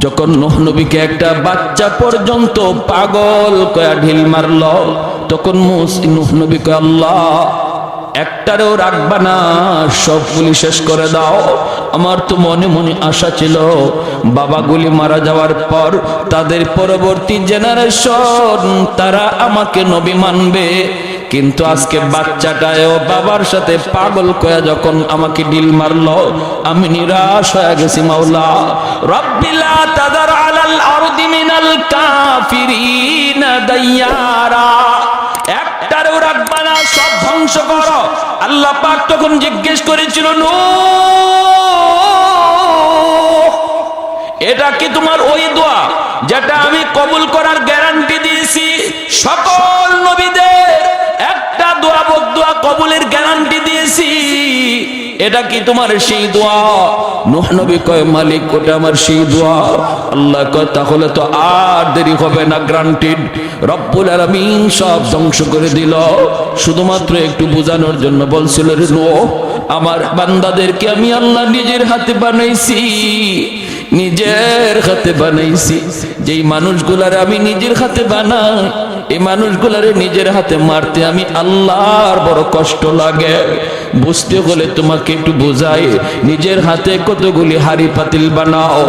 যখন নূহ নবীকে একটা বাচ্চা পর্যন্ত পাগল কয়া ঢিল মারল, তখন নূহ নবী কয়, আল্লাহ একটারেও রাখবা না, সবগুলি শেষ করে দাও। আমার তো মনে মনে আশা ছিল বাবাগুলি মারা যাওয়ার পর তাদের পরবর্তী জেনারেশন তারা আমাকে নবী মানবে, কিন্তু আজকে বাচ্চাটাও বাবার সাথে পাগল কয়া যখন আমাকে ডিল মারলো, আমি নিরাশ হয়ে গেছি। মাওলা রব্বি লা তাদার আলাল আরদি মিনাল কাফিরিনা দাইয়ারা, একটারেও রাখবা না, সব ধ্বংস করো। আল্লাহ পাক তখন জিজ্ঞেস করেছিল, নূহ এটা কি তোমার ওই দোয়া যেটা আমি কবুল করার গ্যারান্টি দিয়েছি? সকল নবীদের একটা দোয়া বদদোয়া কবুলের গ্যারান্টি দিয়েছি, এটা কি তোমার সেই দোয়া? নূহ নবী কয়, মালিক ওটা আমার সেই দোয়া। আল্লাহ কয়, তাহলে তো আর দেরি হবে না, গ্রান্টেড। রব্বুল আলামিন সব ধ্বংস করে দিল, শুধুমাত্র একটু বোঝানোর জন্য বলছিল, রে নূহ আমার বান্দাদেরকে আমি আল্লাহ নিজের হাতে বানাইছি, নিজের হাতে বানাইছি। যেই মানুষগুলারে আমি নিজের হাতে বানাই, এই মানুষগুলারে নিজের হাতে মারতে আমি আল্লাহর বড় কষ্ট লাগে। বুঝতে হলে তোমাকে একটু বোঝাই, নিজের হাতে কতগুলি হাড়ি পাতিল বানাও,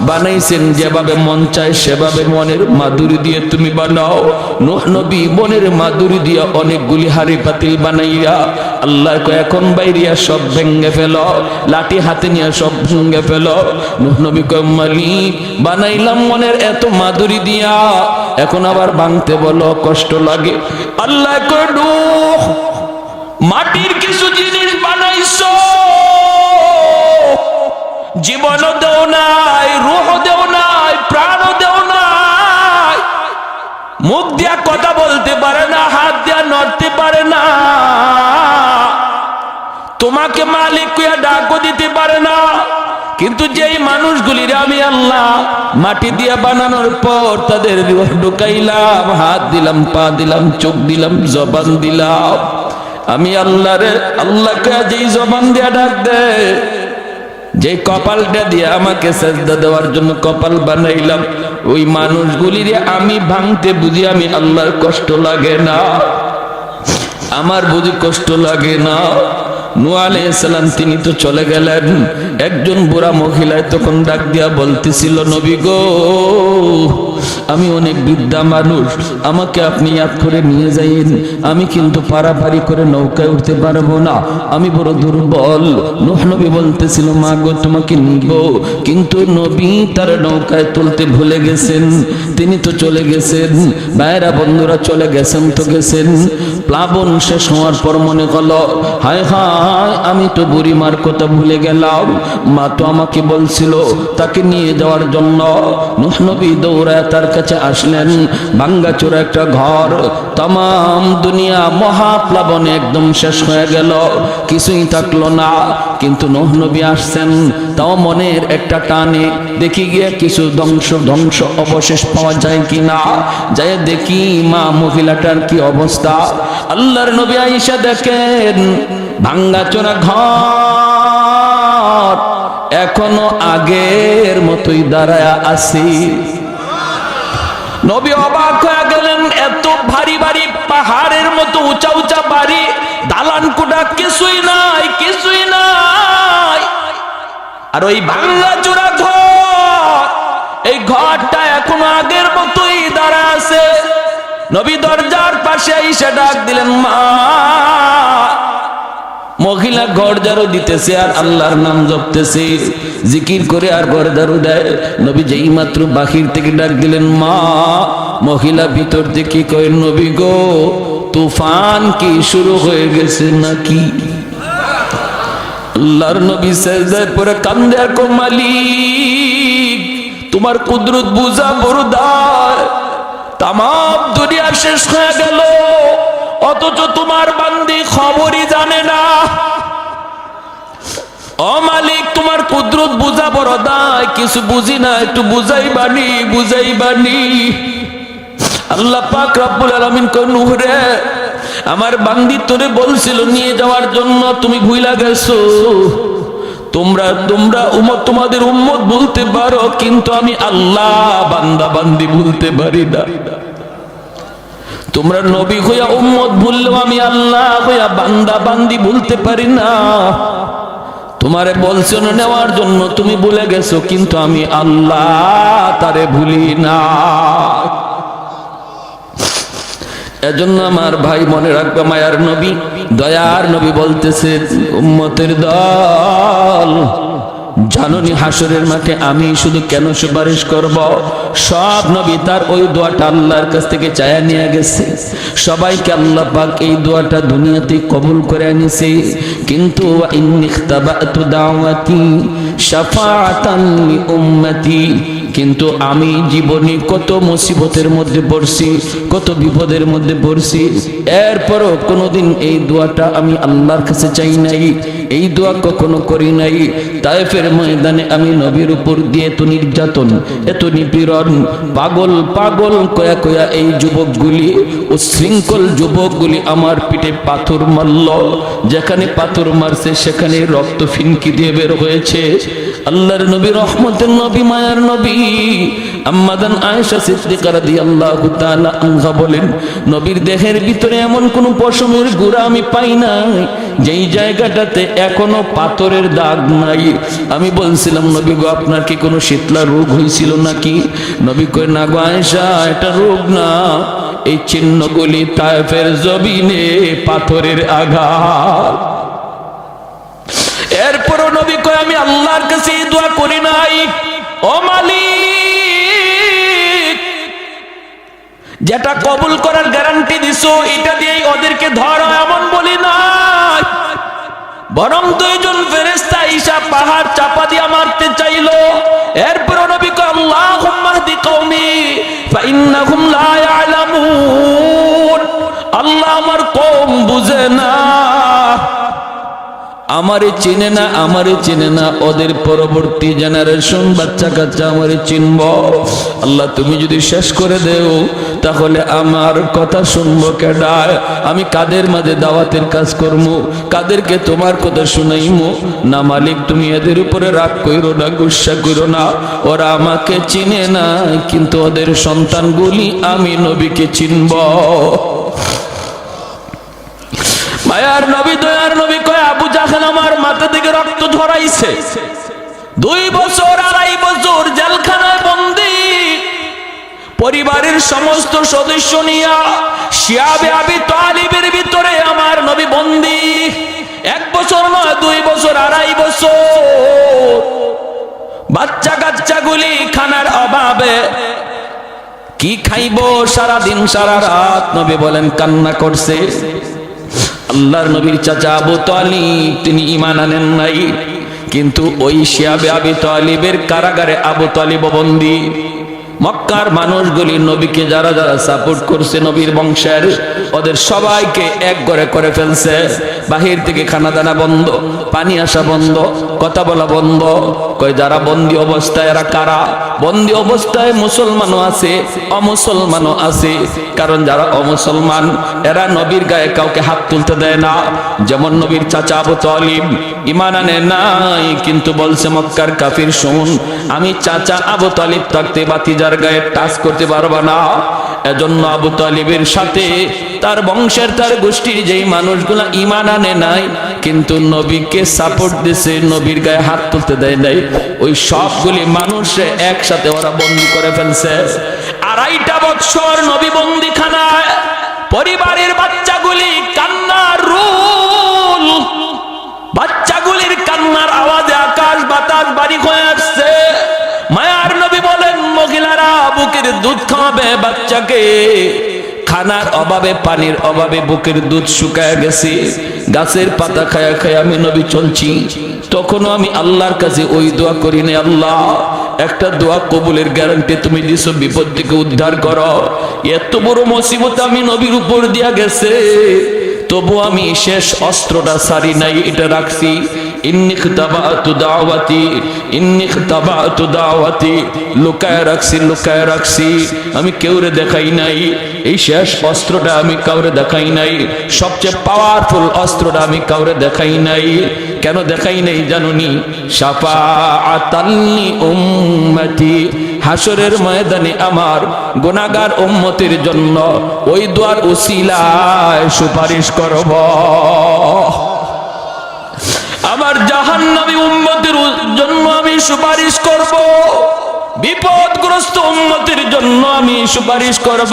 বানাইছেন যেভাবে মন চায় সেভাবে মনের মাধুরী দিয়ে তুমি বানাও। নূহ নবী মনের মাধুরী দিয়ে অনেকগুলি হাড়ি পাতিল বানাইয়া আল্লাহ কয়, এখন বাইরিয়া সব ভেঙে ফেলো, লাঠি হাতে নিয়ে সব ভেঙে ফেলো। নূহ নবী কয়, মালিক বানাইলাম মনের এত মাধুরী দিয়া, এখন আবার ভাঙতে বলো, কষ্ট লাগে। আল্লাহ কয়, নূহ মাটির কিছু জিনিস বানাইছো, জীবনও দেও নাই, রূহ দেও নাই, প্রাণও দেও নাই, মুখ দিয়া কথা বলতে পারে না, হাত দিয়া নড়তে পারে না, তোমাকে মালিক কইয়া ডাকও দিতে পারে না। কিন্তু যেই মানুষগুলির আমি আল্লাহ মাটি দিয়া বানানোর পর তাদের রূহ ঢুকাইলাম, হাত দিলাম, পা দিলাম, চোখ দিলাম, জবান দিলাম, আমি আল্লাহকে যেই জবান দিয়া ডাক দে, যে কপালটা দিয়ে আমাকে সেজদা দেওয়ার জন্য কপাল বানাইলাম, ওই মানুষগুলির আমি ভাঙতে বুঝি আমি আল্লাহর কষ্ট লাগে না? আমার বুঝি কষ্ট লাগে না? নূহ আলাইহিস সালাম তিনি তো চলে গেলেন, একজন বুড়া মহিলায় তখন ডাক দিয়া বলতেছিল, নবী গো আমি অনেক বৃদ্ধা মানুষ, আমাকে আপনি ইয়াদ করে নিয়ে যাইন, আমি কিন্তু পারাপারি করে নৌকায় উঠতে পারবো না, আমি বড় দুর্বল। নূহ নবী বলতেছিল, মা গো তোমাকে নিব, কিন্তু নবী তার নৌকায় তুলতে ভুলে গেছেন, তিনি তো চলে গেছেন, ভাইরা বন্ধুরা চলে গেছেন তো গেছেন। প্লাবন শেষ হওয়ার পর মনে হলো, হায় হায় আমি তো বুড়িমার কথা ভুলে গেলাম, মা তো আমাকে বলছিল তাকে নিয়ে যাওয়ার জন্য। নূহ নবী দৌড়ায় তার কাছে আসলেন, ভাঙ্গাচোরা একটা ঘর, तमाम দুনিয়া মহাপ্লাবনে একদম শেষ হয়ে গেল, কিছুই থাকলো না। কিন্তু নূহ নবী আসছেন, তাও মনের একটা টানে দেখি গিয়ে কিছু ধ্বংস অবশেষ পাওয়া যায় কিনা, যায় দেখি মা মহিলাটার কি অবস্থা। আল্লাহর নবী আয়েশা দেখেন ভাঙ্গাচোরা ঘর এখনো আগের মতোই দাঁড়ায় আছে। নবী অবাক হয়ে গেলেন, এত ভারী ভারী পাহাড়ের মতো উঁচা উঁচা বাড়ি, দালান কোঠা কিছুই নাই, কিছুই নাই। আর ওই ভাঙ্গাচোরা ঘর, এই ঘরটা এখনো আগের মতোই দাঁড়ায় আছে। নবী দরজার পাশে এসে ডাক দিলেন, মা। মহিলা ঘর ঝাড়ু দিতেছে আর আল্লাহর নাম জপতেছে, জিকির করে আর ঘর ঝাড়ু দেয়। নবী যেই মাত্র বাহির থেকে ডাক দিলেন, মা। মহিলা ভিতর থেকে কয়, নবী গো তুফান কি শুরু হয়ে গেছে নাকি? আল্লাহর নবী সিজদায় পড়ে কান্দে আর কয়, মালিক তোমার কুদরত বুঝা বরদার, তাম দুনিয়া শেষ হয়ে গেল, অথচ তোমার বান্দি খবরই জানে না। ও মালিক তোমার কুদরত বুঝা বড় দায়, কিছু বুঝি না, একটু বুঝাইবানি, বুঝাইবানি। আল্লাহ পাক রব্বুল আলামিন কয়, নূহ রে আমার বান্দি তোরে বলছিল নিয়ে যাওয়ার জন্য, তুমি ভুইলা গেছো, তোমরা তোমাদের উম্মত বলতে পারো, কিন্তু আমি আল্লাহ বান্দা বান্দি বলতে পারি না। তোমরা নবী হইয়া উম্মত বললেও আমি আল্লাহ হইয়া বান্দা বান্দি বলতে পারি না। তোমারে বলছো নেওয়ার জন্য, তুমি ভুলে গেছো, কিন্তু আমি আল্লাহ তারে ভুলি না। এজন্য আমার ভাই মনে রাখবে, মায়ার নবী দয়ার নবী বলতেছে, উম্মতের দল জানুনি হাসরের মাঠে আমি শুধু কেন সুপারিশ করব? সব নবী তার ওই দোয়াটা আল্লাহর কাছ থেকে চায়া নিয়ে গেছে। সবাইকে আল্লাহ পাক এই দোয়াটা দুনিয়াতে কবুল করে আনিছে। কিন্তু ইন্নী ইখতাবাতু দাওয়াতি শাফাআতান লি উম্মতি, কিন্তু আমি জীবনে কত মুসিবতের মধ্যে পড়ছি, কত বিপদের মধ্যে পড়ছি, এরপরও কোনোদিন এই দোয়াটা আমি আল্লাহর কাছে চাই নাই, এই দোয়া কখনো করি নাই। তায়েফের ময়দানে আমি নবীর উপর দিয়ে এত নির্যাতন, এত নিপীড়ন, পাগল পাগল কয়া কয়া এই যুবকগুলি, উশৃঙ্খল যুবকগুলি আমার পিঠে পাথর মারল। যেখানে পাথর মারছে সেখানে রক্ত ফিনকি দিয়ে বের হয়েছে। আল্লাহর নবী, রহমতের নবী, মায়ার নবী আম্মাদান আয়েশা সিদ্দিকা রাদিয়াল্লাহু তাআলা আনহা বলেন, নবীর দেহের ভিতরে এমন কোন পশমের গুঁড়া আমি পাই নাই যেই জায়গাটাতে এখনো পাথরের দাগ নাই। আমি বলছিলাম, নবী গো, আপনার কি কোনো শীতলা রোগ হয়েছিল নাকি? নবী কয়, না গো আয়েশা, এটা রোগ না, এই চিহ্নগুলি তায়েফের জমিনে পাথরের আঘাত। এরপরও নবী কয়, আমি আল্লাহর কাছে দোয়া করি নাই, ও মালিক, যেটা কবুল করার গ্যারান্টি দিছো এটা দিয়েই ওদেরকে ধরো, এমন বলি নাই। বরং দুইজন ফেরেশতা ঈসা পাহাড় চাপা দিয়া মারতে চাইলো। এরপরও নবী কয়, আল্লাহুম্মা হদি কওমি ফাইন্নাহুম লা ইয়ালামুন, আল্লাহ আমার কওম বুঝে না, আমারে চিনে না, আমারে চিনে না, ওদের পরবর্তী জেনারেশন বাচ্চা কাচ্চা আমারে চিনব। আল্লাহ তুমি যদি শেষ করে দেও তাহলে আমার কথা শুনবো কেডা? আমি কাদের মাঝে দাওয়াতের কাজ করবো, কাদেরকে তোমার কথা শুনাইমো? না মালিক, তুমি এদের উপরে রাগ কইরো না, গুসা কইরো না, ওরা আমাকে চিনে না, কিন্তু ওদের সন্তানগুলি আমি নবীকে চিনব। মায়ার নবী, দয়ার নবী কয়, আবু জাহেল আমার মাথা থেকে রক্ত ঝরাইছে। 2 বছর 2.5 বছর জেলখানায় বন্দী, পরিবারের সমস্ত সদস্য নিয়া শিয়াবে আবি তালিবের ভিতরে আমার নবী বন্দী। 1 বছর নয়, 2 বছর 2.5 বছর। বাচ্চা কাচ্চাগুলি খানার অভাবে কি খাইবো সারাদিন সারা রাত, নবী বলেন কান্না করছে। আল্লাহর নবীর চাচা আবু তালিব তিনি ঈমান আনেন নাই, কিন্তু ওই শিয়াবে আবি তালিবের কারাগারে আবু তালিব বন্দী। মক্কার মানুষগুলি নবীকে যারা যারা সাপোর্ট করছে নবীর বংশের, ওদের সবাইকে এক ঘরে করে ফেলছে। বাহির থেকে খানা দানা বন্ধ, পানি আসা বন্ধ, কথা বলা বন্ধ। কয় যারা বন্দী অবস্থায়, এরা কারা? বন্দী অবস্থায় মুসলমানও আছে, অমুসলমানও আছে। কারণ যারা অমুসলমান এরা নবীর গায়ে কাউকে হাত তুলতে দেয় না। যেমন নবীর চাচা আবু তালিব ঈমান আনে নাই, কিন্তু বলছে মক্কার কাফির, শুন, আমি চাচা আবু তালিব থাকতে বাতিজার গায়ে টাচ করতে পারবা না। এজন্য আবু তালিবের সাথে তার বংশের, তার গোষ্ঠীর যেই মানুষগুলা ঈমান আনে নাই কিন্তু নবীকে সাপোর্ট দিছে, নবীর গায়ে হাত তুলতে দেয় নাই, ওই সবগুলি মানুষ একসাথে ওরা বন্দী করে ফেলছে। 2.5 বছর নবী বন্দিখানায়, পরিবারের বাচ্চাগুলি কান্নার রোল, বাচ্চাগুলির কান্নার আওয়াজে আকাশ বাতাস বাড়ি হয়ে আসছে। মায়ার নবী বলেন, মহিলারা বুকের দুধ খাওয়াবে বাচ্চাকে, খানার অভাবে, পানির অভাবে বুকের দুধ শুকায় গেছে। গাছের পাতা খায়া খায়া আমি নবী চলছি। তখনও আমি আল্লাহর কাছে ওই দোয়া করি না, আল্লাহ একটা দোয়া কবুলের গ্যারান্টি তুমি দিছো, বিপদ থেকে উদ্ধার করো। এত বড় মুসিবত আমি নবীর উপর দিয়া গেছে, তবু আমি শেষ অস্ত্রটা সারি নাই, এটা রাখছি। ইন্নী খিতাবাতু দাওয়াতি, লুকায় রাখছি, আমি কেউরে দেখাই নাই। এই শেষ অস্ত্রটা আমি কাউরে দেখাই নাই, সবচেয়ে পাওয়ারফুল অস্ত্রটা আমি কাউরে দেখাই নাই। কেন দেখাই নাই জানুনি? শাফাআতাল লি উম্মতি, হাসরের ময়দানে আমার গুনাহগার উম্মতের জন্য ওই দোয়ার উসিলায় সুপারিশ করব। আমার জাহান্নামী উম্মতের জন্য আমি সুপারিশ করব, বিপদগ্রস্ত উম্মতের জন্য আমি সুপারিশ করব।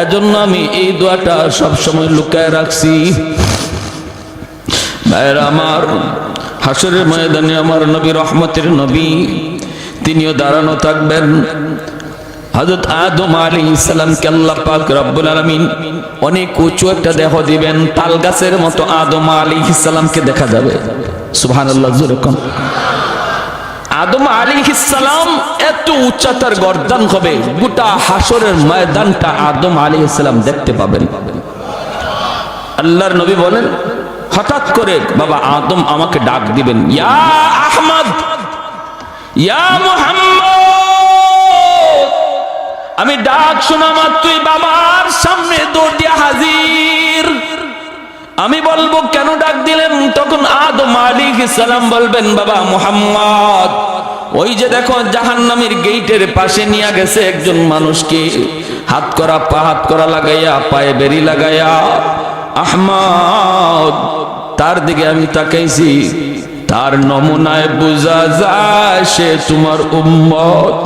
এজন্য আমি এই দোয়াটা সব সময় লুকায় রাখছি। ভাইরা আমার, হাসরের ময়দানে আমার নবী, রহমতের নবী, তিনিও দাঁড়ানো থাকবেন। হযরত আদম আলাইহিস সালামকে আল্লাহ পাক রব্বুল আলামিন অনেক উঁচু একটা দেহ দিবেন, তাল গাছের মতো আদম আলাইহিস সালামকে দেখা যাবে। সুবহানাল্লাহ, জোরে কোন। আদম আলাইহিস সালাম এত উচ্চতার গর্দান হবে, গোটা হাসরের ময়দানটা আদম আলাইহিস সালাম দেখতে পাবেন। আল্লাহর নবী বলেন, হঠাৎ করে বাবা আদম আমাকে ডাক দিবেন, ইয়া আহমদ, ইয়া মুহাম্মদ। আমি ডাক শোনা মাত্রই বাবার সামনে দৌড় দিয়া হাজির। আমি বলবো কেন ডাক দিলেন? তখন আদম আলাইহিস সালাম বলবেন, বাবা মুহাম্মদ, ওই যে দেখো জাহান্নামের গেটের পাশে নিয়ে গেছে একজন মানুষকে, হাত করা লাগাইয়া, পায়ে বেরি লাগাইয়া। আহমদ, তার দিকে আমি তাকাইছি, তার নমুনায় বোঝা যায় সে তোমার উম্মত।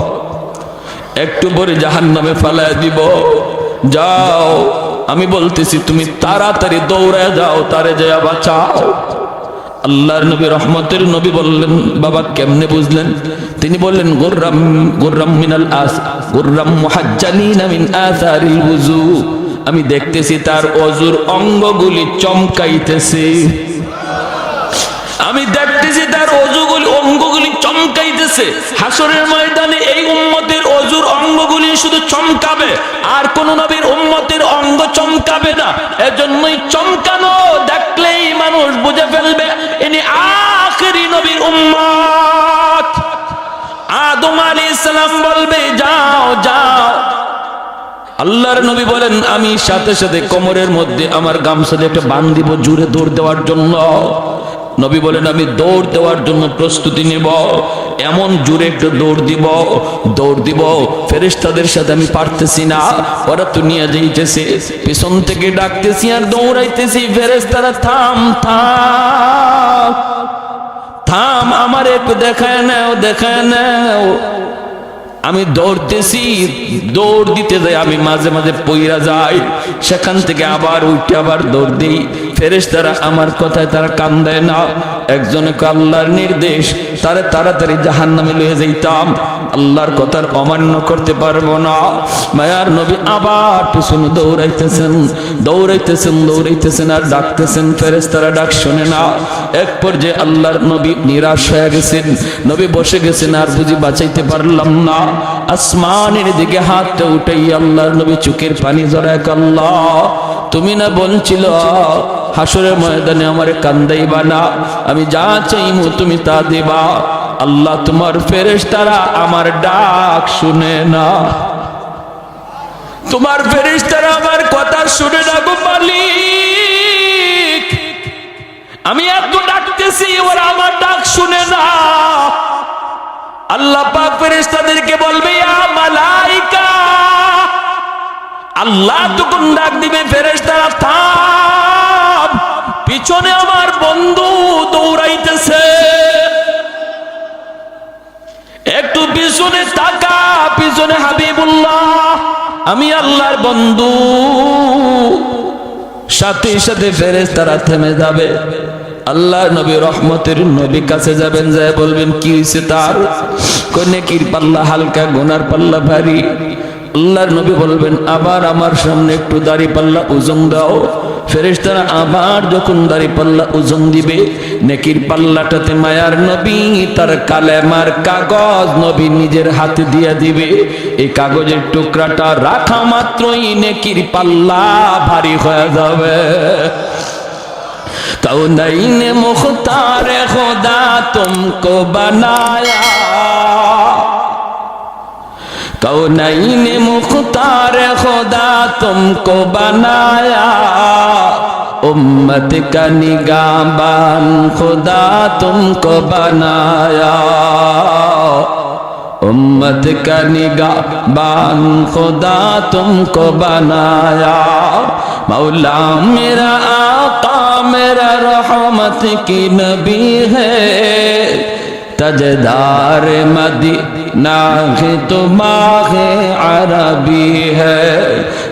একটু পরে জাহান্নামে ফালায় দিব। যাও, আমি বলতেছি তুমি তাড়াতাড়ি দৌড়ে যাও, তারে যায় বাঁচাও। আল্লাহর নবী, রহমতের নবী বললেন, বাবা কেমনে বুঝলেন? তিনি বললেন, গুররাম মিনাল আস, গুররাম মুহাজ্জালিনা মিন আসারিল ওযু। আমি দেখতেছি তার ওযুর অঙ্গগুলি চমকাইতেছে। আমি দেখতেছি তার অঙ্গগুলি চমকাইতেছে। হাসরের ময়দানে এই উম্মতের ওযুর অঙ্গগুলি শুধু চমকাবে, আর কোন নবীর উম্মতের অঙ্গ চমকাবে না। এজন্যই চমকানো দেখলেই মানুষ বুঝে ফেলবে ইনি আখেরি নবীর উম্মত। আদম আলাইহিস সালাম বলবে, যাও যাও। আল্লাহর নবী বলেন, আমি সাথে সাথে কোমরের মধ্যে আমার গামছা দিয়ে একটা বাঁধ দিব জুড়ে দৌড় দেওয়ার জন্য। নবী বলেন, আমি দৌড় দেওয়ার জন্য প্রস্তুতি নেব, এমন জোরে একটু দৌড় দিব ফেরেশতাদের সাথে আমি পারতেছি না, ওরা তো নিয়ে যাইতেছে। পিছন থেকে ডাকতেছি আর দৌড়াইতেছি, ফেরেশতারা থাম থাম থাম, আমার একটু দেখায় নাও। আমি দৌড়তেছি, দৌড় দিতে যাই, আমি মাঝে মাঝে পইরা যাই, সেখান থেকে আবার উঠে আবার দৌড় দিই। ফেরেশতারা আমার কথায় তারা কান দেয় না। একজনকে আল্লাহর নির্দেশ, তারে তাড়াতাড়ি জাহান্নামে লয়ে যাইতাম, আল্লাহর কথার অমান্য করতে পারবো না। মায়ার নবী আবার পিছনে দৌড়াইতেছেন আর ডাকতেছেন, ফেরেশতারা ডাক শোনে না। এক পর্যায়ে আল্লাহর নবী নিরাশ হয়ে গেছেন, নবী বসে গেছেন, আর বুঝি বাঁচাইতে পারলাম না। আসমানের দিকে হাতটা উঠাই আল্লাহর নবী চোখের পানি জড়ায়, আল্লাহ তুমি না বলছিল হাসরের ময়দানে আমারে কান্দাইবা না, আমি যা চাইমু তুমি তা দিবা। আল্লাহ তোমার ফেরেশতারা আমার ডাক শুনে না, তোমার ফেরেশতারা আমার কথা শুনে না গো মালিক। আমি এত ডাকতেছি, ওরা আমার ডাক শুনে না। আল্লাহ পাক ফেরেশতাদেরকে বলবে, ইয়া মালাইকা, আল্লাহ তখন ডাক দিবে, ফেরেশতারা থাম, পিছনে আমার বন্ধু দৌড়াইতেছে, একটু পিছনে তাকা, পিছনে হাবিবুল্লাহ, আমি আল্লাহর বন্ধু। সাথে সাথে ফেরেশতারা থেমে যাবে। আল্লাহ নবী, রহমতের নবী কাছে যাবেন, যায় বলবেন, কি হয়েছে তার? নেকির পাল্লা হালকা, গুনার পাল্লা ভারী। আল্লাহর নবী বলবেন, আবার আমার সামনে একটু দাড়ি পাল্লা ওজন দাও। ফেরেশতারা আবার যখন দাঁড়িপাল্লা ওজন দিবে, নেকির পাল্লাটাতে মায়ার নবী তার কালেমার কাগজ নবী নিজের হাতে দিয়ে দিবে। এই কাগজের টুকরাটা রাখা মাত্রই নেকির পাল্লা ভারী হয়ে যাবে। कौनैन मुख्तार खुदा तुमको बनाया, कौनैन मुख्तार खुदा तुमको बनाया, उम्मत का निगाहबान खुदा तुमको बनाया, उम्मत का निगाहबान खुदा तुमको बनाया। मौला मेरा आका मेरा रहमत की नबी है, तजदार मदीना है तो माहे अरबी है,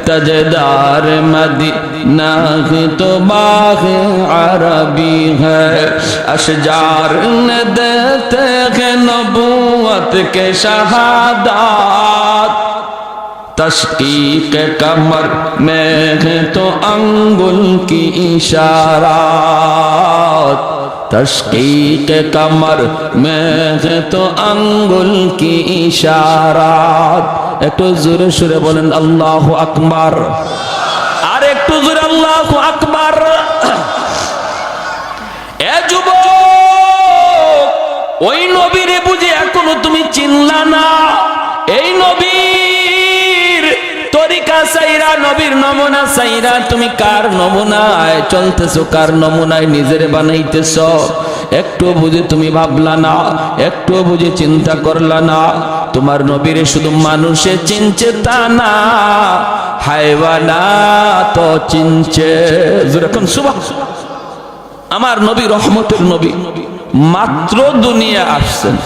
तजदार मदीना है तो माहे अरबी है। अशजार न देते हैं नबूवत के शहादात, तशकीक कमर में है तो अंगुल की इशारात, तशकीक कमर में है तो अंगुल की इशारात। एक तो जोरे सुरे बोलें अल्लाहु अकबर, और एक तो जोरे अल्लाहु अकबर। ए যুবক, ওই নবীরে বুঝে এখনো তুমি চিনলা না? এই নবীর তরিকা সাইরা, নবীর নমুনা সাইরা তুমি কার নমুনায় চলতেছো, কার নমুনায় নিজেরে বানাইতেছো? একটু বুঝে তুমি ভাবলা না, একটু বুঝে চিন্তা করলা না? তোমার নবীরে শুধু মানুষে চিনছে তা না, হায়ওয়ানাত চিনছে। যেরকম সুবহানাল্লাহ, আমার নবী রহমতের নবী মাত্র দুনিয়া আসছেন,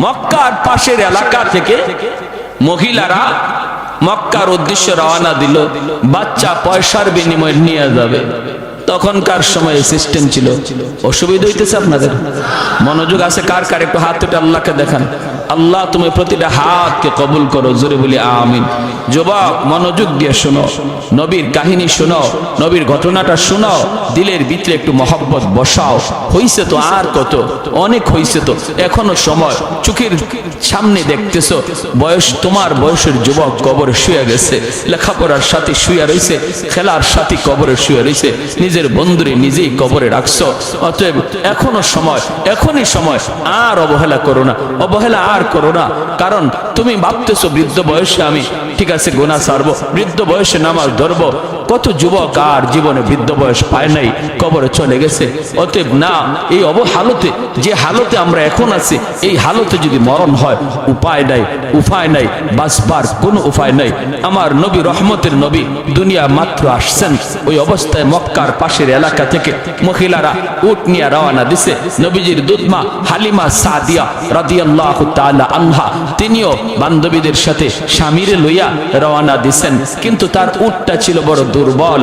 মক্কার পাশের এলাকা থেকে মহিলারা মক্কার উদ্দেশ্যে রওনা দিল, বাচ্চা পয়সার বিনিময়ে নিয়ে যাবে। তখনকার সময় সিস্টেম ছিল। অসুবিধা হইতেছে আপনাদের? মনোযোগ আছে কার কার? একটু হাত উঠে আল্লাহকে দেখান। আল্লাহ তুমি প্রতিটা হাতকে কবুল করো, জোরে বলি আমিন। যুবক মনোযোগ দিয়ে শোনো, নবীর কাহিনী শোনো, নবীর ঘটনাটা শোনো, দিলের ভিতরে একটু মহব্বত বসাও। হইছে তো আর কত, অনেক হইছে তো, এখনো সময়। চোখের সামনে দেখতেছো বয়স, তোমার বয়সের যুবক কবরে শুয়ে গেছে, লেখাপড়ার সাথে শুয়ে রয়েছে, খেলার সাথে কবরে শুয়ে রয়েছে, নিজের বন্ধুরে নিজেই কবরে রাখছো। অতএব এখনো সময়, এখনই সময়। আর অবহেলা করো না, অবহেলা আর করো না। কারণ তুমি ভাবতেছো বৃদ্ধ বয়সে আমি ঠিক আছে গুনাহ ছাড়বো, বৃদ্ধ বয়সে নামাজ ধরবো। কত যুবক আর জীবনে বৃদ্ধ বয়স পায় নাই, কবরে চলে গেছে। অতএব না, এই অবহালতে, যে হালতে আমরা এখন আছি, এই হালতে যদি মরণ হয়, উপায় নাই, উপায় নাই, বাঁচবার কোনো উপায় নাই। আমার নবী রহমতের নবী দুনিয়া মাত্র আসছেন, ওই অবস্থায় মক্কার পাশের এলাকা থেকে মহিলারা উট নিয়ে রওনা দিছে। নবীজির দুধমা হালিমা সাদিয়া রাদিয়াল্লাহু তাআলা আনহা, তিনিও বান্ধবীদের সাথে স্বামীরে লইয়া রওনা দিছেন, কিন্তু তার উটটা ছিল বড় দুর্বল,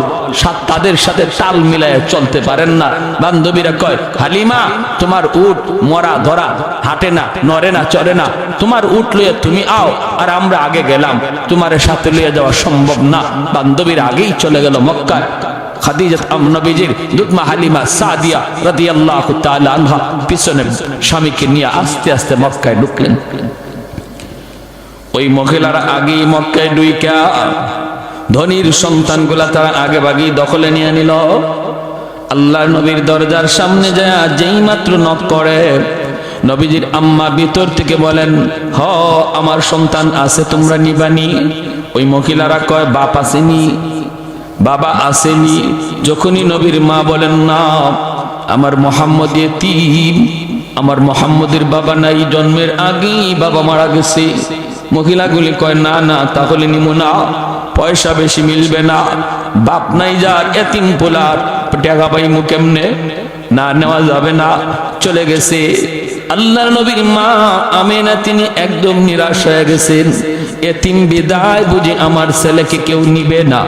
তাদের সাথে তাল মিলায় চলতে পারেন না। বান্ধবীরা কয়, হালিমা তোমার উট মরা ধরা, হাঁটে না, নড়ে না, চড়ে না, তোমার উট লইয়া তুমি আও, আর আমরা আগে গেলাম, তোমার সাথে লইয়া যাওয়া সম্ভব না। বান্ধবীর আগেই চলে গেল মক্কায়। খাদিজা নবীজির দুধমা হালিমা সাদিয়া রাদিয়াল্লাহু তাআলা আনহা পিছনে স্বামীকে নিয়ে আস্তে আস্তে মক্কায় ঢুকলেন। ওই মহিলারা আগেই মক্কায় ঢুইকা ধনীর সন্তানগুলা তারা আগে ভাগেই দখলে নিয়ে নিল। আল্লাহ নবীর দরজার সামনে যায় যেই মাত্র নক করে, নবীজির আম্মা ভিতর থেকে বলেন, হ আমার সন্তান আছে, তোমরা নিবানি? ওই মহিলারা কয়, বাপ আসেনি, বাবা আসেনি। যখনই নবীর মা বলেন, না আমার মোহাম্মদ ইতিম, আমার মোহাম্মদের বাবা নাই, জন্মের আগেই বাবা মারা গেছে। মহিলাগুলি কয়, না না, তাহলে নিমু না, পয়সা বেশি মিলবে না, বাপ নাই যার, এতিম পোলার টাকা পাইমু কেমনে? না, নেওয়া যাবে না, চলে গেছে। আল্লাহর নবীর মা আমেনা তিনি একদম নিরাশ হয়ে গেছেন। এতিম বিদায় বুঝে আমার ছেলেকে কেউ নিবে না।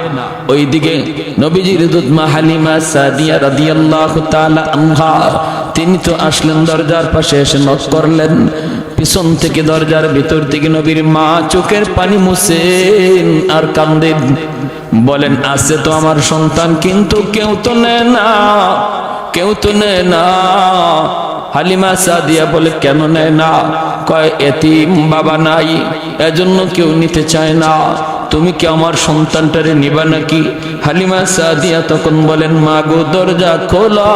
ওইদিকে নবীজির দুধমা হালিমা সাদিয়া রাদিয়াল্লাহু তাআলা আনহা, তিনি তো আসলেন, দরজার পাশে এসে নক করলেন। পিছন থেকে দরজার ভিতর থেকে নবীর মা চোখের পানি মুছেন আর কান্দেন, বলেন আছে তো আমার সন্তান, কিন্তু কেউ তো নেয় না, কেউ তো নেয় না। হালিমা সাদিয়া বলে কেন নেয় না? কয় এতিম বাবা নাই, এজন্য কেউ নিতে চায় না। তুমি কি আমার সন্তানটারে নিবা নাকি? হালিমা সাদিয়া তখন বলেন, মা গো দরজা খোলো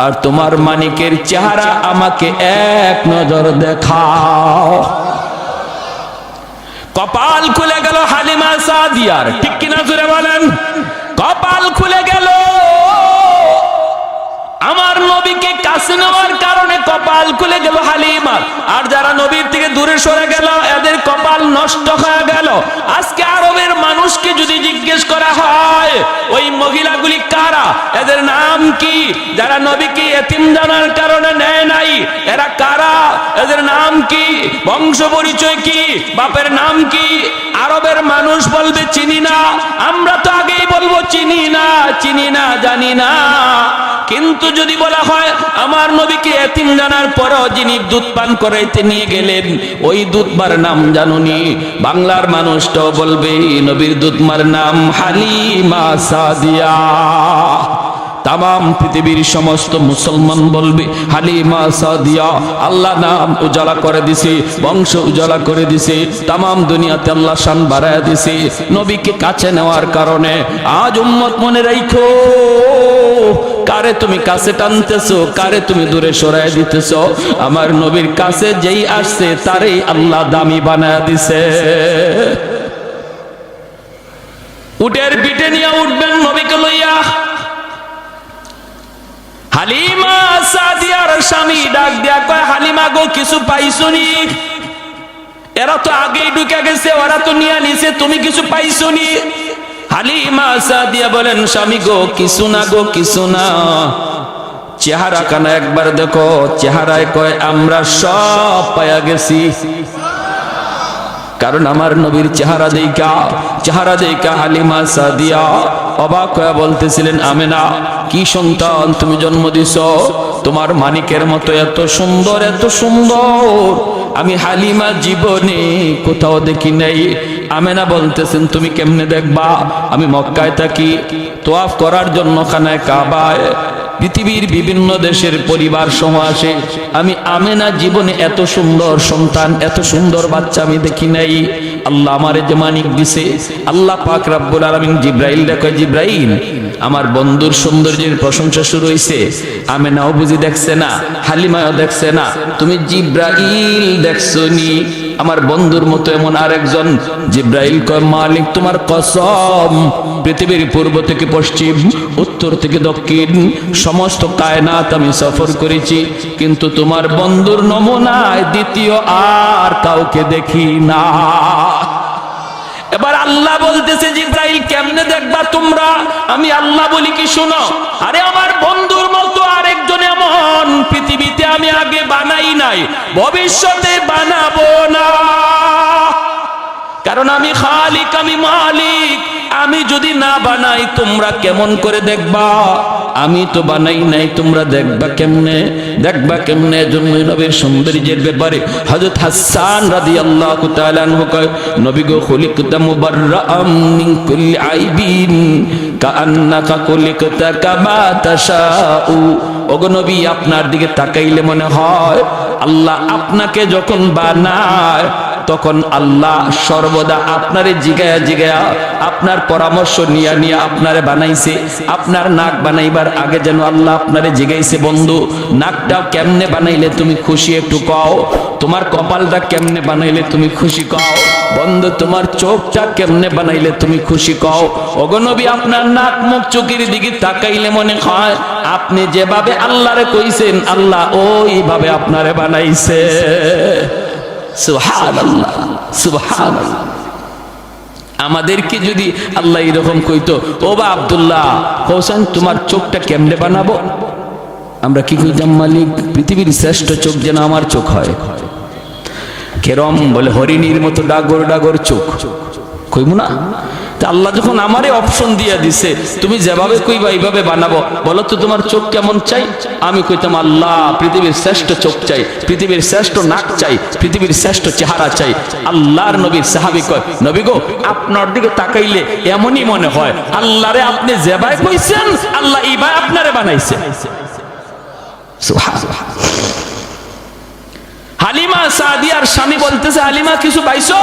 আর তোমার মানিকের চেহারা আমাকে এক নজর দেখাও। কপাল খুলে গেল হালিমা সাদিয়ার, ঠিক কিনা জোরে বলেন? কপাল খুলে গেল। আমার নবীকে কাছে নেওয়ার কারণে কপাল খুলে গেল হালিমার। আর যারা নবীর থেকে দূরে সরে গেল এদের কপাল নষ্ট হয়ে গেল। আজকে আরবের মানুষকে যদি জিজ্ঞেস করা হয় ওই মহিলাগুলি কারা, এদের নাম কি? যারা নবীকে এতিম জানার কারণে নেয় নাই, এরা কারা? এদের নাম কি? বংশ পরিচয় কি? বাপের নাম কি? আরবের মানুষ বলবে চিনি না। আমরা তো আগেই বলবো চিনি না, চিনি না, জানি না। কিন্তু যদি বলা হয় আমার নবীকে এতিম জানার পরও যিনি দুধ পান করাইতে নিয়ে গেলেন ওই দুধমার নাম জানুনি, বাংলার মানুষটাও বলবে নবীর দুধমার নাম হালিমা সাদিয়া। তাম পৃথিবীর সমস্ত মুসলমান বলবে হালিমা সাদিয়া। আল্লাহ নাম উজালা করে দিছে, বংশ উজালা করে দিছে, তাম দুনিয়াতে আল্লাহ শান বাড়ায় দিছে নবীকে কাছে নেওয়ার কারণে। আজ উম্মত মনে রাখো, কারে তুমি কাছে টানতেছো, কারে তুমি দূরে সরাই দিতেছো। আমার নবীর কাছে যেই আসছে তারই আল্লাহ দামি বানায় দিছে। উটের পিঠে নিয়ে উঠবেন নবীকে লইয়া। হালিমা সাদিয়ার স্বামী ডাক দিয়া কয়, হালিমা গো কিছু পাইছনি? এরা তো আগেই ঢুকে গেছে, ওরা তো নিয়ে নিছে, তুমি কিছু পাইছনি? হালিমা সাদিয়া বলেন, স্বামী গো কিছু না গো, কিছু না। চেহারা কানা একবার দেখো, চেহারায় কয় আমরা সব পায়া গেছি। কারণ আমার নবীর চেহারা দেইকা হালিমা সাদিয়া অবাক হয়ে বলতেছিলেন, আমেনা কি সন্তান তুমি জন্ম দিছো, তোমার মানিকের মতো এত সুন্দর, এত সুন্দর আমি হালিমা জীবনে কোথাও দেখি নাই। আমেনা বলতেছেন, তুমি কেমনে দেখবা? আমি মক্কায় থাকি, তোয়াফ করার জন্য খানায় কাবায় পৃথিবীর বিভিন্ন দেশের পরিবার সহ আসে। আমি আমেনা জীবনে এত সুন্দর সন্তান, এত সুন্দর বাচ্চা আমি দেখি নাই। আল্লাহ আমারে যে মানিক দিছে, আল্লাহ পাক রব্বুল আলামিন জিব্রাইল দেখে, জিব্রাইল আমার বন্ধুর সৌন্দর্যের প্রশংসা শুরু হইছে। আমেনাও বুঝি দেখছে না, হালিমাও দেখছে না, তুমি জিব্রাইল দেখছনি আমার বন্ধুর মতো এমন আরেকজন? জিব্রাইল কয়, মালিক তোমার কসম, পৃথিবীর পূর্ব থেকে পশ্চিম, উত্তর থেকে দক্ষিণ সমস্ত কায়নাত আমি সফর করেছি, কিন্তু তোমার বন্ধুর নমুনায় দ্বিতীয় আর কাউকে দেখি না। এবার আল্লাহ বলতেছে, জিব্রাইল কেমনে দেখবা তোমরা? আমি আল্লাহ বলি কি শোনো, আরে আমার বন্ধুর মতো আরেকজন এমন পৃথিবীতে আমি আগে বানাই নাই, ভবিষ্যতে বানাবো না। কারণ আমি খালিক, আমি মালিক। আমি যদি না বানাই তোমরা কেমন করে দেখবা? আমি তো বানাই নাই, তোমরা দেখবা কেমনে? দেখবা কেমনে? জন্য নবীর সৌন্দর্যের ব্যাপারে হযরত হাসান রাদিয়াল্লাহু তাআলা আনহু কয়, নবী গো খুলিকতা মুবাররাআম মিন কুল্লি আইবিন কাআন্নাকা খুলিকতা কামা তাশাউ। ওগো নবী, আপনার দিকে তাকাইলে মনে হয় আল্লাহ আপনাকে যখন বানায় তখন আল্লাহ সর্বদা আপনারে জিগায়া জিগায়া আপনার পরামর্শ নিয়া নিয়া আপনারে বানাইছে। আপনার নাক বানাইবার আগে যেন আল্লাহ আপনারে জিগাইছে, বন্ধু নাকটা কেমনে বানাইলে তুমি খুশি একটু কও, তোমার কপালটা কেমনে বানাইলে তুমি খুশি কও, বন্ধু তোমার চোখটা কেমনে বানাইলে তুমি খুশি কও। ওগো নবী, আপনার নাক মুখ চোখের দিকে তাকাইলে মনে হয় আপনি যেভাবে আল্লাহরে কইছেন আল্লাহ ওইভাবে আপনারে বানাইছে। সুবহানাল্লাহ, সুবহানাল্লাহ। আমাদেরকে যদি আল্লাহ এরকম কইতো, ও বা আব্দুল্লাহ হোসেন তোমার চোখটা কেমনে বানাবো, আমরা কি কইতাম? মালিক পৃথিবীর শ্রেষ্ঠ চোখ যেন আমার চোখ হয়। কেরম বলে হরিণীর মতো ডাগর ডাগর চোখ, কইব না? আল্লাহ যখন আমারে অপশন দিয়ে দিছে, তুমি যেভাবে কইবা এইভাবে বানাবো, বলো তো তোমার চোখ কেমন চাই? আমি কইতাম আল্লাহ পৃথিবীর শ্রেষ্ঠ চোখ চাই, পৃথিবীর শ্রেষ্ঠ নাক চাই, পৃথিবীর শ্রেষ্ঠ চেহারা চাই। আল্লাহর নবীর সাহাবী কয়, নবী গো আপনার দিকে তাকাইলে এমনই মনে হয় আল্লাহরে আপনি যেভাবে কইছেন আল্লাহ এইভাবে আপনারে বানাইছে। সুবহানাল্লাহ। হালিমা সাদিয়ার স্বামী বলতেছে, হালিমা কিছু পাইছো?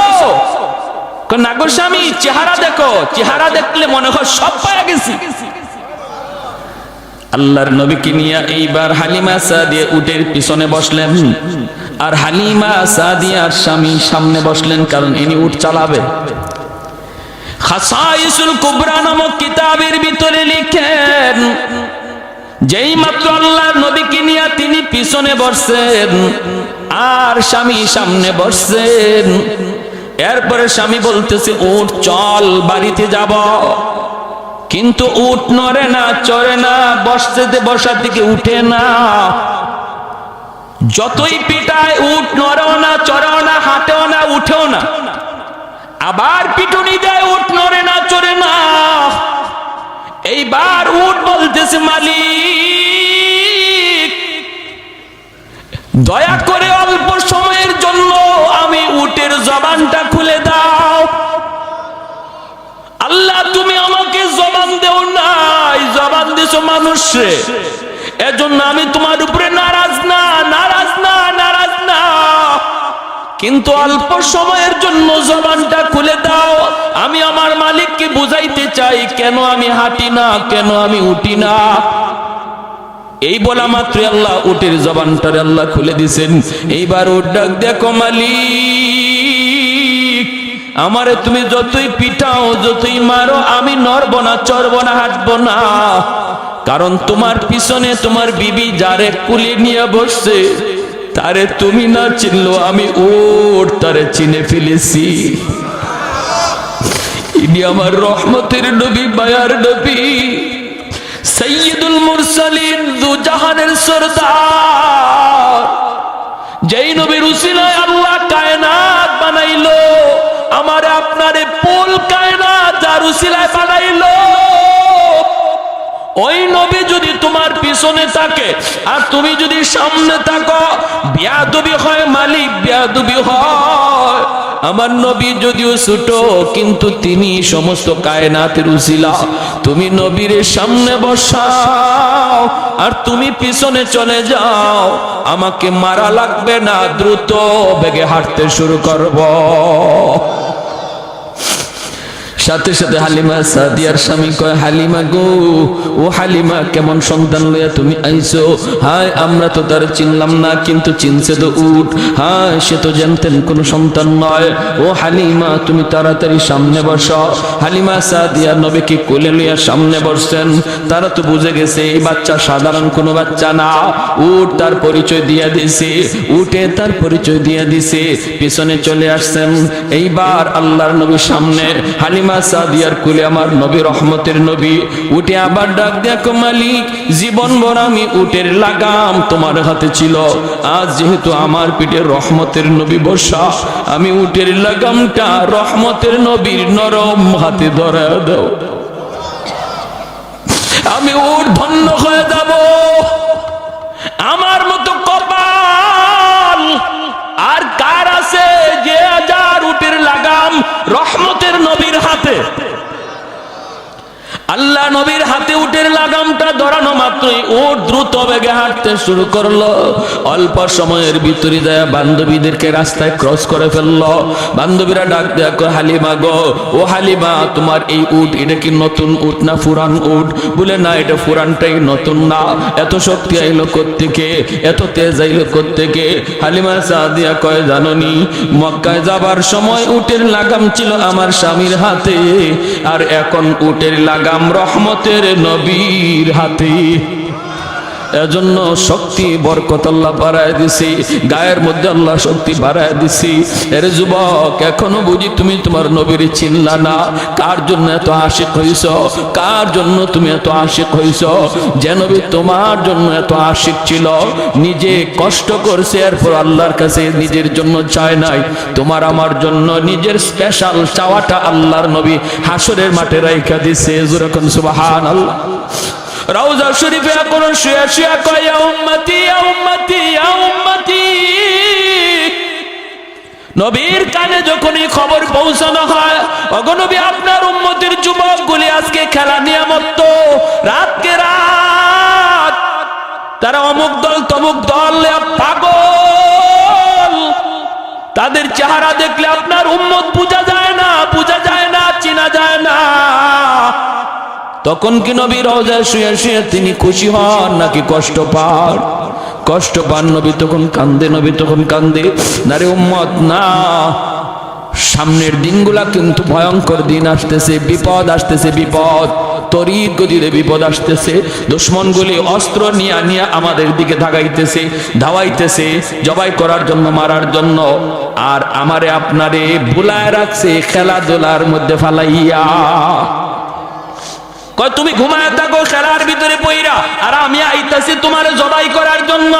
না গো স্বামী, চেহারা দেখো, চেহারা দেখলে মনে হয় সব পাওয়া গেছি। আল্লাহর নবীকে নিয়ে এইবার হালিমা সাদিয়া উটের পিছনে বসলেন, আর হালিমা সাদিয়ার স্বামী সামনে বসলেন, কারণ ইনি উট চালাবে। খাসাইসুল কুবরা নামক কিতাবের ভিতরে লিখেন, যেই মাত্র আল্লাহর নবীকে নিয়ে তিনি পিছনে বসছেন আর স্বামী সামনে বসছেন, এরপরে স্বামী বলতেছে উট চল বাড়িতে যাব, কিন্তু উট নড়ে না, চড়ে না, বসা থেকে উঠে না। যতই পিটায় উট নড়েও না, চড়েও না, হাঁটেও না, উঠেও না। আবার পিটুনি দেয়, উট নড়ে না, চড়ে না। এইবার উট বলতেছে মালিক দয়া করে অল্প সময়ের জন্য আমি উটের জবানটা খুলে দাও। আল্লাহ তুমি আমাকে জবান দেও নাই, জবান দিছো মানুষে, এজন্য আমি তোমার উপরে নারাজ না, নারাজ না, নারাজ না, কিন্তু অল্প সময়ের জন্য জবানটা খুলে দাও। আমি আমার মালিককে বুঝাইতে চাই কেন আমি হাঁটি না, কেন আমি উঠি না। এই বলা মাত্র আল্লাহ উটের জবানটারে আল্লাহ খুলে দিছেন। এইবার উট ডাক, দেখো মালিক, আমারে তুমি যতই পিটাও, যতই মারো, আমি নড়ব না, চড়ব না, হাঁটবো না, কারণ তোমার পিছনে তোমার বিবি যারে কুলে নিয়ে বসছে তারে তুমি না চিনলো, আমি উট তারে চিনে ফেলেছি। ইনি আমার রহমতের নবী, মায়ার নবী, সাইয়্যিদুল মুরসালিন, দু জাহানের সরদার, যেই নবীর উসিলায় আল্লাহ কায়নাত বানাইলো, আমারে আপনারে পুল কায়নাত যার উসিলায় বানাইলো, ওই নবী যদি তোমার পিছনে থাকে আর তুমি যদি সামনে থাকো, বেয়াদবি হয় মালিক, বেয়াদবি হয়। আমার নবী যদিও ছোট, কিন্তু তিনি সমস্ত কায়নাতের উসিলা। তুমি নবীর সামনে বসাও আর তুমি পিছনে চলে যাও, আমাকে মারা লাগবে না, দ্রুত বেগে হাঁটতে শুরু করব। সাথে সাথে হালিমা সাদিয়ার স্বামী কয়, হালিমা গো, ও হালিমা, কেমন সন্তান লইয়া তুমি আইছো? হায় আমরা তো তার চিনলাম না, কিন্তু চিনছে তো উট। হায় সে তো জানতেন কোন সন্তান নয়। ও হালিমা তুমি তাড়াতাড়ি সামনে বসো। হালিমা সাদিয়া নবীকে কোলে লইয়া সামনে বসছেন। তারা তো বুঝে গেছে এই বাচ্চা সাধারণ কোনো বাচ্চা না, উট তার পরিচয় দিয়া দিছে, উটে তার পরিচয় দিয়া দিছে, পিছনে চলে আসছেন। এইবার আল্লাহর নবী সামনে, হালিমা সাদিয়ার কুলে আমার নবী, রহমতের নবী। উঠে আবার ডাক, দেখো মালিক, জীবন ভর আমি উটের লাগাম তোমার হাতে ছিল, আজ যেহেতু আমার পিঠে রহমতের নবী বসা, আমি উটের লাগামটা রহমতের নবীর নরম হাতে ধরে দাও, আমি উট ধন্য হয়ে যাব। আমার মতো কপাল আর কার আছে যে যার উটের লাগাম রহমতের নবীর হাতে? আল্লাহ নবীর হাতে উটের লাগামটা ধরানো মাত্রই উট দ্রুত বেগে হাঁটতে শুরু করলো। অল্প সময়ের ভিতরে যায় বান্ধবীদেরকে রাস্তায় ক্রস করে ফেললো। বান্ধবীরা ডাক দেখো, হালিমা গো, ও হালিমা, তোমার এই উট এটা কি নতুন উট না পুরান উট? বলে না, এটা পুরানটাই, নতুন না। এত শক্তি আইলো কোত্থেকে, এত তেজ আইলো কোত্থেকে? হালিমা সাদিয়া কয়, জাননি মক্কায় যাবার সময় উটের লাগাম ছিল আমার স্বামীর হাতে, আর এখন উটের লাগাম রহমতের নবীর হাতে। এজন্য শক্তি বরকত আল্লাহ বাড়ায় দিছি, গায়ের মধ্যে আল্লাহ শক্তি বাড়ায় দিছি। এর যুবক, এখনো বুঝি তুমি তোমার নবীর চিনলা না? কার জন্য এত আশিক হইছ? কার জন্য তুমি এত আশিক হইছ? যে নবী তোমার জন্য এত আশিক ছিল, নিজে কষ্ট করছে, এরপর আল্লাহর কাছে নিজের জন্য চায় নাই, তোমার আমার জন্য নিজের স্পেশাল চাওয়াটা আল্লাহর নবী হাসরের মাঠে রাইখা দিছে। যখন সুবহানাল্লাহ। রওজা শরীফে এখন শুয়া শুয়া কয়, ইয়া উম্মতি ইয়া উম্মতি ইয়া উম্মতি। নবীর কানে যখনই খবর পৌঁছানো হয়, ওগো নবী আপনার উম্মতের যুবকগুলি আজকে খেলা নিয়ামত, রাতকে রাত তারা অমুক দল তমুক দল পাগল, তাদের চেহারা দেখলে আপনার উম্মত বোঝা যায় না, বোঝা যায় না, চেনা যায় না। তখন কি নবী রওজায় শুয়ে শুয়ে তিনি খুশি হন নাকি কষ্ট পান? কষ্ট পান। নবী তখন কান্দে, নবী তখন কান্দে। নারে উম্মত না, সামনের দিনগুলা কিন্তু ভয়ঙ্কর দিন আসতেছে, বিপদ আসতেছে, বিপদ তড়িৎ গতিতে বিপদ আসতেছে। দুশমনগুলি অস্ত্র নিয়ে নিয়ে আমাদের দিকে ধাগাইতেছে, ধাওয়াইতেছে, জবাই করার জন্য, মারার জন্য। আর আমারে আপনারে ভুলায় রাখছে খেলাধুলার মধ্যে ফালাইয়া। কয় তুমি ঘুমায় থাকো খেলার ভিতরে পইরা, আর আমি আইতাছি তোমারে জবাই করার জন্য।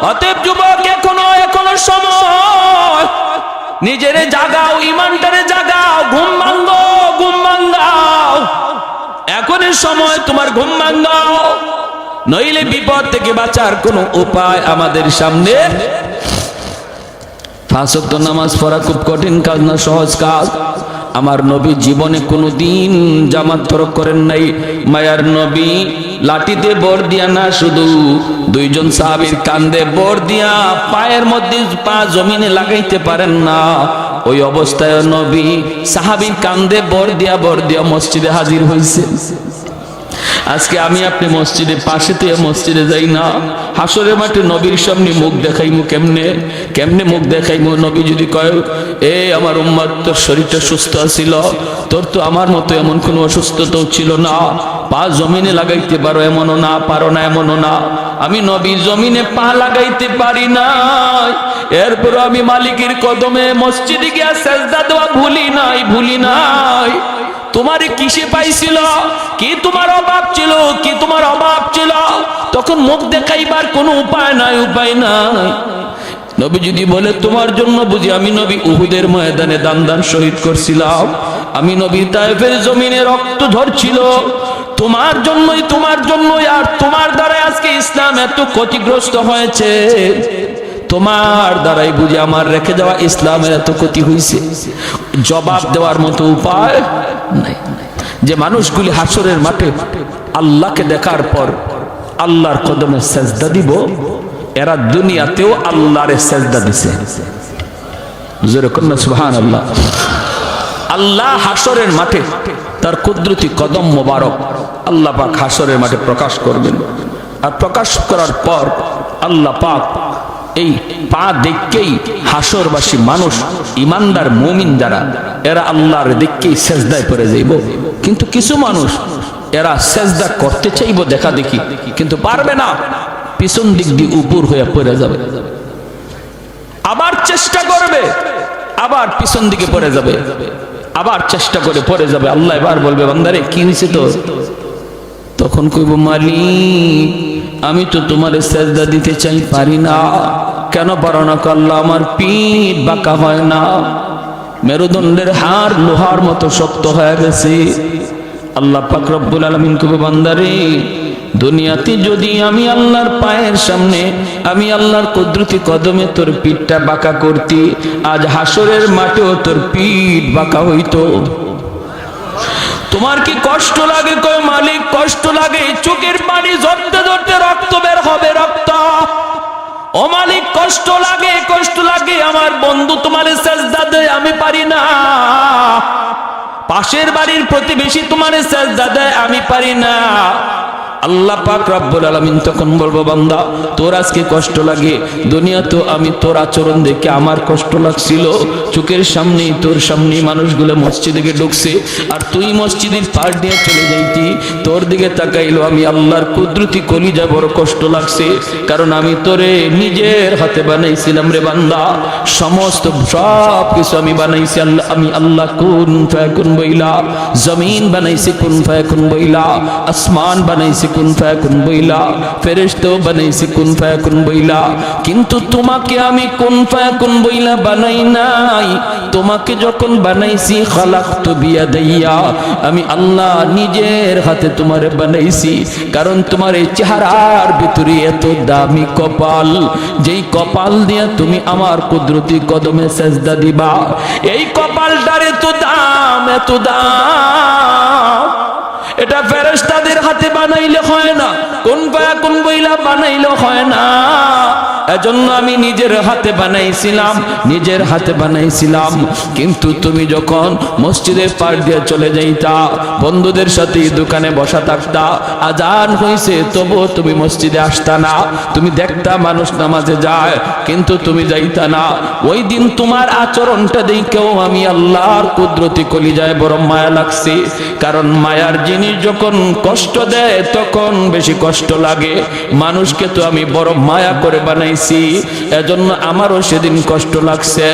অতএব যুবক, এখনো সময়, নিজেরে জাগাও, ইমানটারে জাগাও, ঘুম ভাঙ্গো, ঘুম ভাঙ্গাও। এখনই সময় তোমার ঘুম ভাঙ্গাও, নইলে বিপদ থেকে বাঁচার কোনো উপায় আমাদের সামনে। 5 ওয়াক্ত নামাজ পড়া খুব কঠিন কাজ না, সহজ কাজ। আমার নবী জীবনে কোনো দিন জামাত তরক করেন নাই। মায়ার নবী লাঠিতে বর দিয়া না, শুধু 2 জন সাহাবীর কান্দে বর দিয়া পায়ের মধ্যে পা জমিনে লাগাইতে পারেন না। ওই অবস্থায় নবী সাহাবীর কান্দে বর দিয়া মসজিদে হাজির হইছে। আজকে আমি আপনি মসজিদে পাশে থেকে মসজিদে যাই না, হাসরের মাঠে নবীর সামনে মুখ দেখাইমু কেমনে মুখ দেখাইমু? নবী যদি কয়, এ আমার উম্মত, তোর শরীরটা সুস্থ ছিল, তোর তো আমার মতো এমন কোনো অসুস্থতাও ছিল না, পা জমিনে লাগাইতে পারো এমনও না, পারো না এমনও না। আমি নবী জমিনে পা লাগাইতে পারি না, এরপর আমি মালিকের কদমে মসজিদে গিয়া সেজদা দেওয়া ভুলি নাই। তোমারে কিসে পাইছিল? কি তোমার অভাব ছিল? কি তোমার অভাব ছিল? তখন মুখ দেখাইবার কোনো উপায় নাই। নবী যদি বলে তোমার জন্য বুঝি আমি নবী উহুদের ময়দানে দান শহীদ করছিলাম, আমি নবী তায়েফের জমিনে রক্ত ঝরছিল, তোমার জন্যই, আর তোমার দ্বারা আজকে ইসলাম এত ক্ষতিগ্রস্ত হয়েছে, তোমার দ্বারাই বুঝি আমার রেখে যাওয়া ইসলামের এত ক্ষতি হয়েছে। জবাব দেওয়ার মতো উপায় নাই। যে মানুষগুলি হাসরের মাঠে আল্লাহকে দেখার পর আল্লাহর কদমে সেজদা দিব, এরা দুনিয়াতেও আল্লাহর সেজদা দিছে। যেরকম সুবহানাল্লাহ। আল্লাহ হাসরের মাঠে তার কুদরতি কদম মোবারক আল্লাহ পাক হাসরের মাঠে প্রকাশ করবেন। আর প্রকাশ করার পর আল্লাহ পাক এই পা দেখকেই হাসরবাসী মানুষ, ইমানদার মুমিন যারা, এরা আল্লাহর দেখকেই সেজদায় পড়ে যাইব। কিন্তু কিছু মানুষ এরা সেজদা করতে চাইব দেখা দেখি, কিন্তু পারবে না, পিছন দিক দিয়ে উপর হয়ে পড়ে যাবে। আবার চেষ্টা করবে, আবার পিছন দিকে পড়ে যাবে, আবার চেষ্টা করে পড়ে যাবে। আল্লাহ এবার বলবে, বান্দারে কি হয়েছে তোর? তখন কইব, মালিক আমি তো তোমার সেজদা দিতে চাই, পারি না। কেন পারো না? আল্লাহ আমার পিঠ বাঁকা হয় না, মেরুদণ্ডের হাড় লোহার মতো শক্ত হয়ে গেছে। আল্লাহ পাক রব্বুল আলামিন কইবে, বান্দারে দুনিয়াতে যদি আমি আল্লাহর পায়ের সামনে, আমি আল্লাহর কুদরতি কদমে তোর পিঠটা বাঁকা করতি, আজ হাসরের মাঠেও তোর পিঠ বাঁকা হইতো। তোমার কি কষ্ট লাগে? কয় মালিক কষ্ট লাগে, চোখের পানি ঝরতে ঝরতে রক্ত বের হবে, রক্ত। ও মালিক কষ্ট লাগে, আমার বন্ধু তোমার সেজদা দেয়, আমি পারি না। পাশের বাড়ির প্রতিবেশী তোমার সেজদা দেয়, আমি পারি না। আল্লাহ পাক রব্বুল আলামিন তখন বলবো, বান্দা তোর আজকে কষ্ট লাগে, দুনিয়া তো আমি তোর আচরণ দেখে আমার কষ্ট লাগছিল, চোখের সামনেই তোর সামনেই মানুষগুলো মসজিদে ঢুকছে আর তুই মসজিদের পার দিয়ে চলে যাইতি, তোর দিকে তাকাইলো আমি আল্লাহর কুদরতি কলিজা, বড় কষ্ট লাগছে, কারণ আমি তোরে নিজের হাতে বানাইছিলাম রে বান্দা, সমস্ত সব কিছু আমি বানাইছি আল্লাহ, আমি আল্লাহ কুন ফায়াকুন বইলা, জমিন বানাইছি কুন ফায়াকুন বইলা, আসমান বানাইছি কুন ফায়াকুন বইলা, ফেরেশতা বানাইছি কুন ফায়াকুন বইলা, কিন্তু তোমাকে আমি কুন ফায়াকুন বইলা বানাই নাই, তোমাকে যখন বানাইছি খালাকতু বিয়াদাইয়া, আমি আল্লাহ নিজের হাতে তোমারে বানাইছি, কারণ তোমার এই চেহারার ভিতরে এত দামি কপাল, যেই কপাল দিয়ে তুমি আমার কুদরতি কদমে সেজদা দিবা, এই কপালটার এত দাম, এত দাম, এটা ফেরেশতাদের হাতে বানাইলে হয় না, কোন ফায়াকুন বইলা বানাইলে হয় না, এজন্য আমি নিজের হাতে বানাইছিলাম, নিজের হাতে বানাইছিলাম, কিন্তু তুমি যখন মসজিদের পার দিয়ে চলে যাইতা, বন্ধুদের সাথে দোকানে বসা থাকতা, আজান হইছে তবুও তুমি মসজিদে আসতা না, তুমি দেখতা মানুষ নামাজে যায় কিন্তু তুমি যাইতা না, ওই দিন তোমার আচরণটা দেখেও আমি আল্লাহর কুদরতি কলিজায় বড় মায়া লাগছে, কারণ মায়ার জিনিস যখন কষ্ট দেয় তখন বেশি কষ্ট লাগে, মানুষকে তো আমি বড় মায়া করে বানাই, এজন্য আমারও সেদিন কষ্ট লাগছে,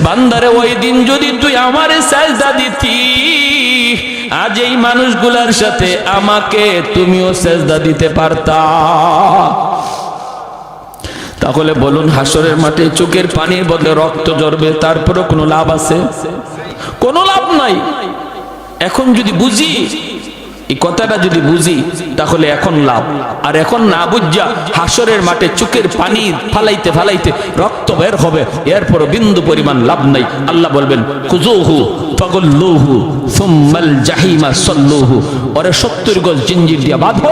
বান্দারে ওই দিন যদি তুই আমারে সাজদা দিতি, আজ এই মানুষগুলার সাথে আমাকে তুমিও সাজদা দিতে পারতা। তাহলে বলুন, হাসরের মাঠে চোখের পানির বদলে রক্ত ঝরবে, তারপরও কোনো লাভ আছে? কোনো লাভ নাই। এখন যদি বুঝি, এই কথাটা যদি বুঝি, তাহলে এখন লাভ, আর এখন না বুঝা হাসরের মাঠে চোখের পানি ফালাইতে ফালাইতে রক্ত বের হবে, এরপর বিন্দু পরিমাণ লাভ নাই। আল্লাহ বলবেন, খুযুহু ফাগুল্লুহু সুম্মাল জাহিমা সাল্লুহু, ওরে 70 গজ জিঞ্জির দিয়া বাঁধো।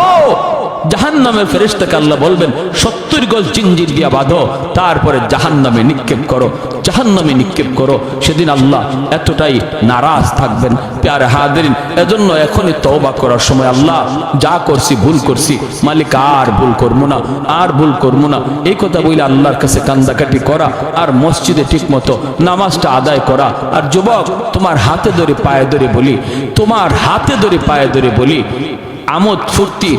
জাহান্নামের ফেরেশতাকে আল্লাহ বলবেন, 70 গজ জিঞ্জির দিয়া বাঁধো, তারপরে জাহান্নামে নিক্ষেপ করো, জাহান্নামে নিক্ষেপ করো। সেদিন আল্লাহ এতটাই নারাজ থাকবেন। প্যারে হাজিরিন, এজন্য এখনই তওবা করার সময়, আল্লাহ যা করছি ভুল করছি, মালিক আর ভুল করবো না, আর ভুল করবো না, এই কথা বলে আল্লাহর কাছে কান্দাকাটি করা, আর মসজিদে ঠিক মতো নামাজটা আদায় করা। আর যুবক, তোমার হাতে ধরে পায়ে ধরে বলি, তোমার হাতে ধরে পায়ে ধরে বলি, আমোদ ফুর্তি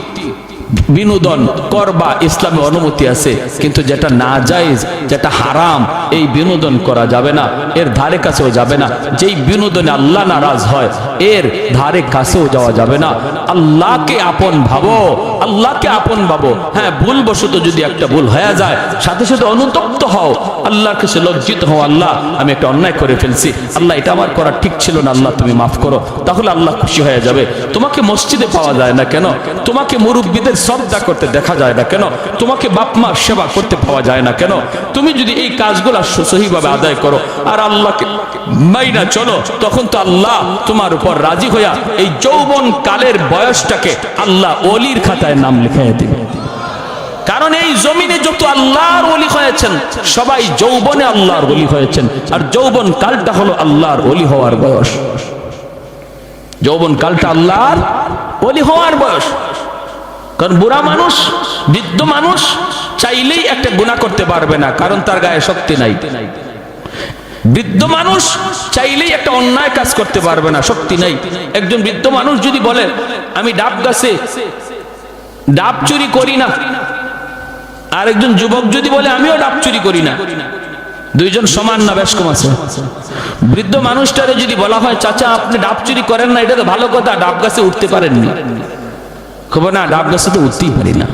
বিনোদন করবা, ইসলামে অনুমতি আছে, কিন্তু যেটা না জায়েজ, যেটা হারাম, এই বিনোদন করা যাবে না, এর ধারে কাছেও যাবে না। যেই বিনোদনে আল্লাহ নারাজ হয়, এর ধারে কাছেও যাওয়া যাবে না। আল্লাহকে আপন ভাবো, আল্লাহকে আপন ভাবো। হ্যাঁ, ভুলবশত যদি একটা ভুল হয়ে যায়, সাথে সাথে অনুতপ্ত হও, আল্লাহর কাছে লজ্জিত হও, আল্লাহ আমি একটা অন্যায় করে ফেলছি, আল্লাহ এটা আমার করা ঠিক ছিল না, আল্লাহ তুমি মাফ করো। তাহলে আল্লাহ খুশি হয়ে যাবে। তোমাকে মসজিদে পাওয়া যায় না কেন? তোমাকে মুরব্বীদের শ্রদ্ধা করতে দেখা যায় না কেন? তোমাকে বাপ মার সেবা করতে পাওয়া যায় না কেন? তুমি যদি এই কাজগুলো সহিভাবে আদায় করো আর আল্লাহকে মাইনা চলো, তখন তো আল্লাহ তোমার উপর রাজি হইয়া এই যৌবন কালের বয়সটাকে আল্লাহ ওলির খাতায় নাম লিখিয়ে দিবে। কারণ এই জমিনে যত আল্লাহর ওলি হয়েছেন, সবাই যৌবনে আল্লাহর ওলি হয়েছেন, আর যৌবন কালটা হলো আল্লাহর ওলি হওয়ার বয়স। যৌবন কালটা আল্লাহর ওলি হওয়ার বয়স। কারণ বুড়া মানুষ, বৃদ্ধ মানুষ চাইলেই একটা গুনাহ করতে পারবে না, কারণ তার গায়ে শক্তি নাই। বৃদ্ধ মানুষ চাইলেই একটা অন্যায় কাজ করতে পারবে না, শক্তি নাই। একজন বৃদ্ধ মানুষ যদি বলে আমি ডাব গাছে ডাব চুরি করি না, আর একজন যুবক যদি বলে আমিও ডাব চুরি করি না, দুইজন সমান না বেশ কম আছে? বৃদ্ধ মানুষটারে যদি বলা হয় চাচা আপনি ডাব চুরি করেন না, এটা তো ভালো কথা, ডাব গাছে উঠতে পারেননি, খবর না ডাব গাছে তো উঠতেই পারি না।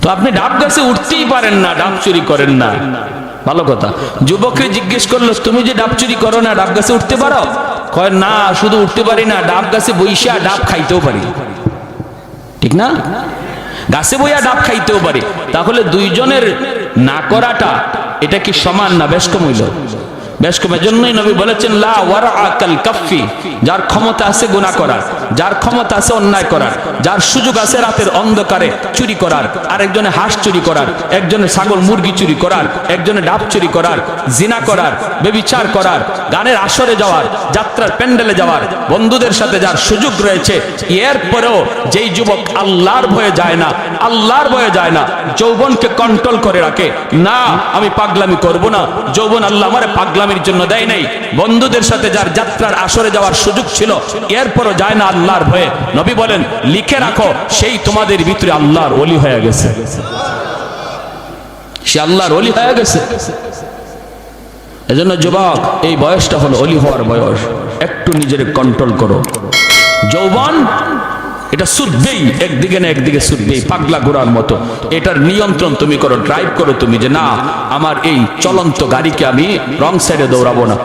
তো আপনি ডাব গাছে উঠতেই পারেন না, ডাব চুরি করেন না, ভালো কথা। যুবককে জিজ্ঞেস করলো তুমি যে ডাব চুরি করো না, ডাব গাছে উঠতে পারো? কয় না, শুধু উঠতে পারি না, ডাব গাছে বইসা ডাব খাইতেও পারি। ঠিক না? গাছে বইয়া ডাব খাইতেও পারি। তাহলে দুইজনের না করাটা এটা কি সমান না বেশ কম হইল? বেশ কম। এজন্যই নবী বলেছেন লা ওয়ারা কাল কাফি, যার ক্ষমতা আছে গুনাহ করার, যার ক্ষমতা আছে অন্যায় করার, যার সুযোগ আছে রাতের অন্ধকারে চুরি করার, আরেকজনে হাঁস চুরি করার, একজনে ছাগল মুরগি চুরি করার, একজনে ডাব চুরি করার, জিনা করার, বেবিচার করার, গানের আসরে যাওয়ার, যাত্রার প্যান্ডেলে যাওয়ার, বন্ধুদের সাথে যার সুযোগ রয়েছে, এরপরেও যেই যুবক আল্লাহর ভয়ে যায় না, আল্লাহর ভয়ে যায় না, যৌবনকে কন্ট্রোল করে রাখে, না আমি পাগলামি করব না, যৌবন আল্লাহ আমারে পাগলামির জন্য দেয় নাই, বন্ধুদের সাথে যার যাত্রার আসরে যাওয়ার সুযোগ ছিল এরপরও যায় না আল্লাহর ভয়ে, নবী বলেন লিখে রাখো সেই তোমাদের ভিতরে আল্লাহর ওলি হয়ে গেছে, সে আল্লাহর ওলি হয়ে গেছে। এজন্য যুবক, এই বয়সটা হলো ওলি হওয়ার বয়স, একটু নিজের কন্ট্রোল করো। যৌবন এটা ছুটবেই, একদিকে না একদিকে ছুটবেই পাগলা ঘোড়ার মতো, এটার নিয়ন্ত্রণ তুমি করো, ড্রাইভ করো তুমি, যে না আমার এই চলন্ত গাড়িকে আমি রং সাইডে দৌড়াবো না।